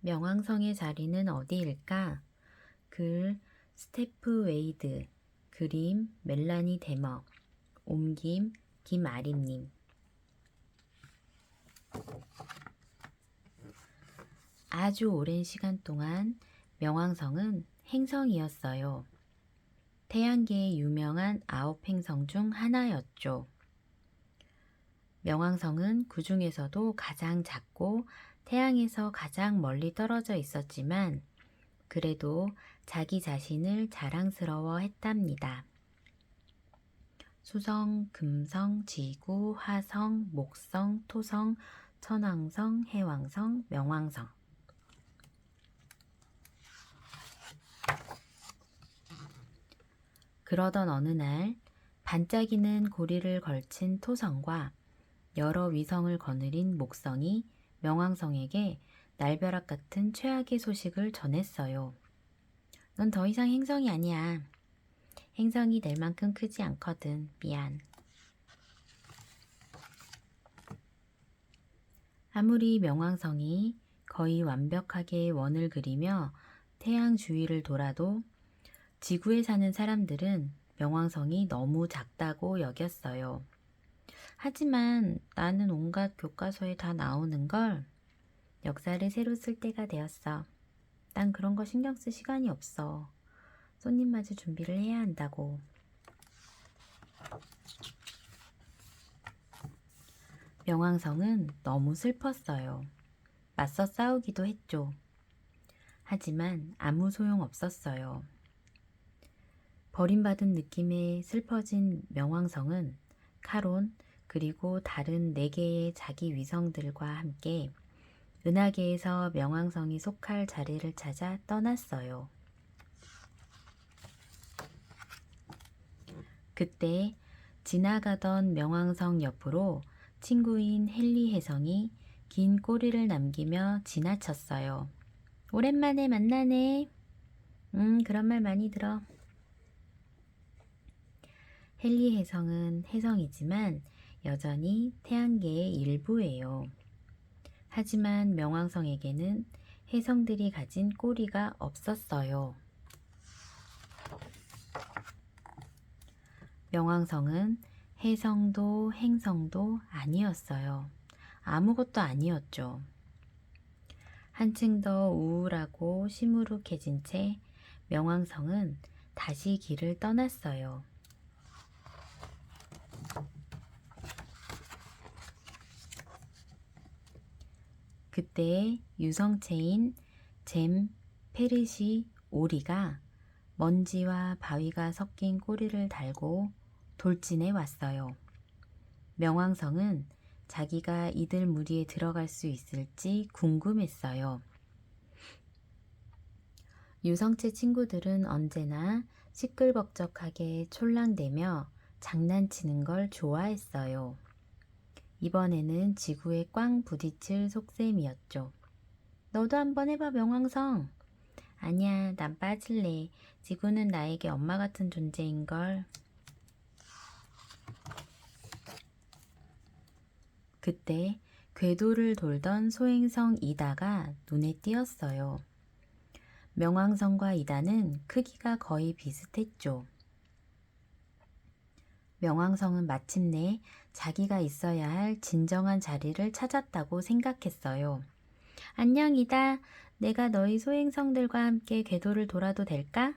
명왕성의 자리는 어디일까? 글 스테프 웨이드, 그림 멜라니 데머, 옮김 김아림님. 아주 오랜 시간 동안 명왕성은 행성이었어요. 태양계의 유명한 9행성 중 하나였죠. 명왕성은 그 중에서도 가장 작고 태양에서 가장 멀리 떨어져 있었지만 그래도 자기 자신을 자랑스러워 했답니다. 수성, 금성, 지구, 화성, 목성, 토성, 천왕성, 해왕성, 명왕성. 그러던 어느 날 반짝이는 고리를 걸친 토성과 여러 위성을 거느린 목성이 명왕성에게 날벼락 같은 최악의 소식을 전했어요. 넌 더 이상 행성이 아니야. 행성이 될 만큼 크지 않거든. 미안. 아무리 명왕성이 거의 완벽하게 원을 그리며 태양 주위를 돌아도 지구에 사는 사람들은 명왕성이 너무 작다고 여겼어요. 하지만 나는 온갖 교과서에 다 나오는 걸 역사를 새로 쓸 때가 되었어. 난 그런 거 신경 쓸 시간이 없어. 손님 맞을 준비를 해야 한다고. 명왕성은 너무 슬펐어요. 맞서 싸우기도 했죠. 하지만 아무 소용 없었어요. 버림받은 느낌에 슬퍼진 명왕성은 카론 그리고 다른 4개의 자기 위성들과 함께 은하계에서 명왕성이 속할 자리를 찾아 떠났어요. 그때 지나가던 명왕성 옆으로 친구인 헨리 혜성이 긴 꼬리를 남기며 지나쳤어요. 오랜만에 만나네. 그런 말 많이 들어. 헨리 혜성은 혜성이지만 여전히 태양계의 일부예요. 하지만 명왕성에게는 혜성들이 가진 꼬리가 없었어요. 명왕성은 혜성도 행성도 아니었어요. 아무것도 아니었죠. 한층 더 우울하고 시무룩해진 채 명왕성은 다시 길을 떠났어요. 그때 유성체인 잼 페르시 오리가 먼지와 바위가 섞인 꼬리를 달고 돌진해 왔어요. 명왕성은 자기가 이들 무리에 들어갈 수 있을지 궁금했어요. 유성체 친구들은 언제나 시끌벅적하게 촐랑대며 장난치는 걸 좋아했어요. 이번에는 지구에 꽝 부딪힐 속셈이었죠. 너도 한번 해봐, 명왕성. 아니야, 난 빠질래. 지구는 나에게 엄마 같은 존재인걸. 그때 궤도를 돌던 소행성 이다가 눈에 띄었어요. 명왕성과 이다는 크기가 거의 비슷했죠. 명왕성은 마침내 자기가 있어야 할 진정한 자리를 찾았다고 생각했어요. 안녕 이다. 내가 너희 소행성들과 함께 궤도를 돌아도 될까?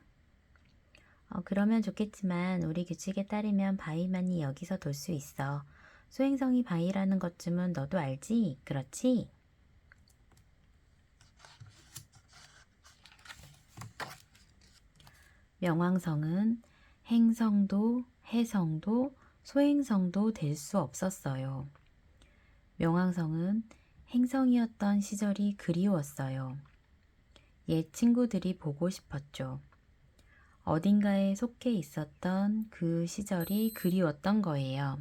그러면 좋겠지만 우리 규칙에 따르면 바위만이 여기서 돌 수 있어. 소행성이 바위라는 것쯤은 너도 알지? 그렇지? 명왕성은 행성도 해성도 소행성도 될 수 없었어요. 명왕성은 행성이었던 시절이 그리웠어요. 옛 친구들이 보고 싶었죠. 어딘가에 속해 있었던 그 시절이 그리웠던 거예요.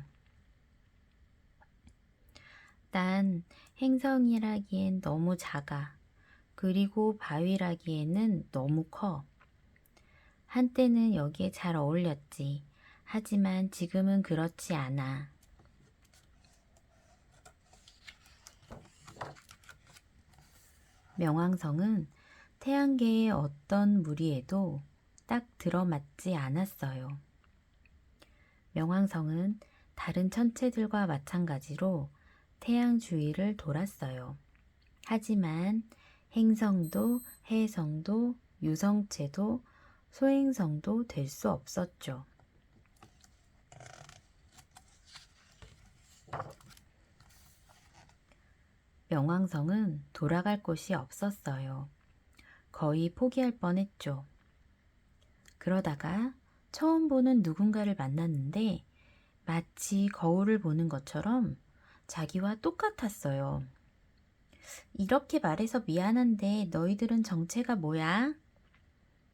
난 행성이라기엔 너무 작아. 그리고 바위라기에는 너무 커. 한때는 여기에 잘 어울렸지. 하지만 지금은 그렇지 않아. 명왕성은 태양계의 어떤 무리에도 딱 들어맞지 않았어요. 명왕성은 다른 천체들과 마찬가지로 태양 주위를 돌았어요. 하지만 행성도 해성도 유성체도 소행성도 될 수 없었죠. 명왕성은 돌아갈 곳이 없었어요. 거의 포기할 뻔했죠. 그러다가 처음 보는 누군가를 만났는데 마치 거울을 보는 것처럼 자기와 똑같았어요. 이렇게 말해서 미안한데 너희들은 정체가 뭐야?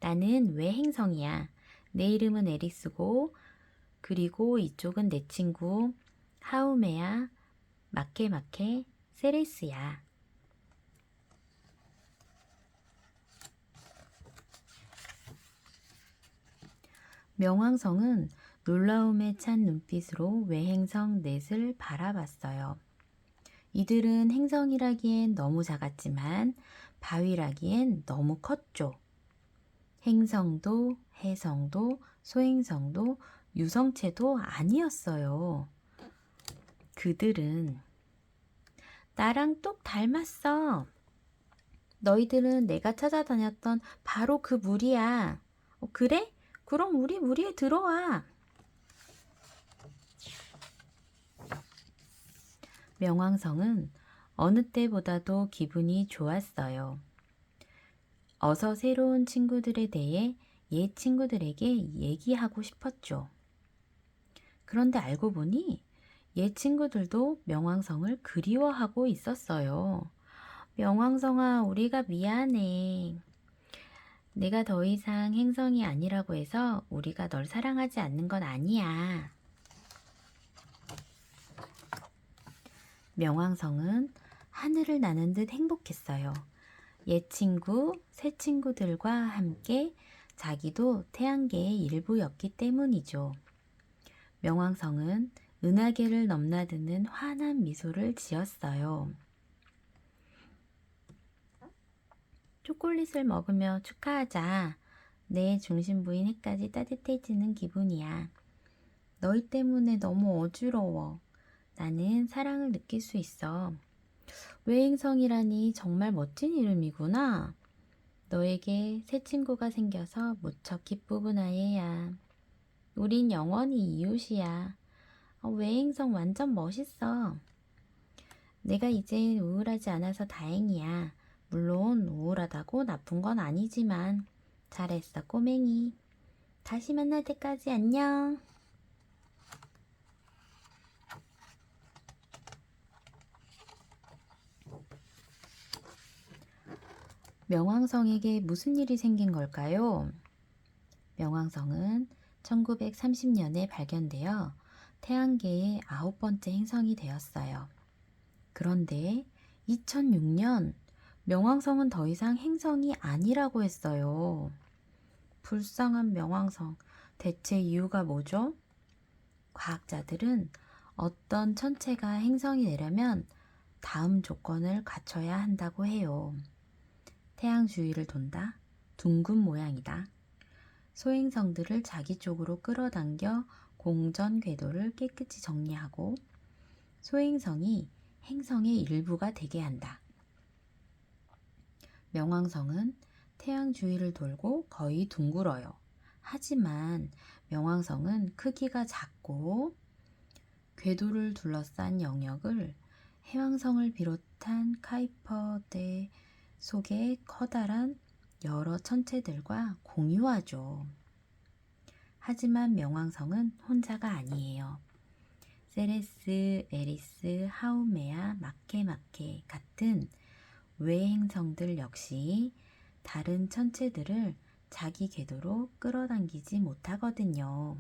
나는 외행성이야. 내 이름은 에리스고 그리고 이쪽은 내 친구 하우메야, 마케마케, 세레스야. 명왕성은 놀라움에 찬 눈빛으로 외행성 넷을 바라봤어요. 이들은 행성이라기엔 너무 작았지만 바위라기엔 너무 컸죠. 행성도 해성도 소행성도 유성체도 아니었어요. 그들은 나랑 똑 닮았어. 너희들은 내가 찾아다녔던 바로 그 무리야. 그래? 그럼 우리 무리에 들어와. 명왕성은 어느 때보다도 기분이 좋았어요. 어서 새로운 친구들에 대해 옛 친구들에게 얘기하고 싶었죠. 그런데 알고 보니 옛 친구들도 명왕성을 그리워하고 있었어요. 명왕성아, 우리가 미안해. 내가 더 이상 행성이 아니라고 해서 우리가 널 사랑하지 않는 건 아니야. 명왕성은 하늘을 나는 듯 행복했어요. 옛 친구, 새 친구들과 함께 자기도 태양계의 일부였기 때문이죠. 명왕성은 은하계를 넘나드는 환한 미소를 지었어요. 초콜릿을 먹으며 축하하자. 내 중심부인 해까지 따뜻해지는 기분이야. 너희 때문에 너무 어지러워. 나는 사랑을 느낄 수 있어. 외행성이라니 정말 멋진 이름이구나. 너에게 새 친구가 생겨서 무척 기쁘구나 얘야. 우린 영원히 이웃이야. 외행성 완전 멋있어. 내가 이젠 우울하지 않아서 다행이야. 물론 우울하다고 나쁜 건 아니지만 잘했어 꼬맹이. 다시 만날 때까지 안녕. 명왕성에게 무슨 일이 생긴 걸까요? 명왕성은 1930년에 발견되어 태양계의 9번째 행성이 되었어요. 그런데 2006년 명왕성은 더 이상 행성이 아니라고 했어요. 불쌍한 명왕성. 대체 이유가 뭐죠? 과학자들은 어떤 천체가 행성이 되려면 다음 조건을 갖춰야 한다고 해요. 태양 주위를 돈다. 둥근 모양이다. 소행성들을 자기 쪽으로 끌어당겨 공전 궤도를 깨끗이 정리하고 소행성이 행성의 일부가 되게 한다. 명왕성은 태양 주위를 돌고 거의 둥글어요. 하지만 명왕성은 크기가 작고 궤도를 둘러싼 영역을 해왕성을 비롯한 카이퍼대 속의 커다란 여러 천체들과 공유하죠. 하지만 명왕성은 혼자가 아니에요. 세레스, 에리스, 하우메아, 마케마케 같은 외행성들 역시 다른 천체들을 자기 궤도로 끌어당기지 못하거든요.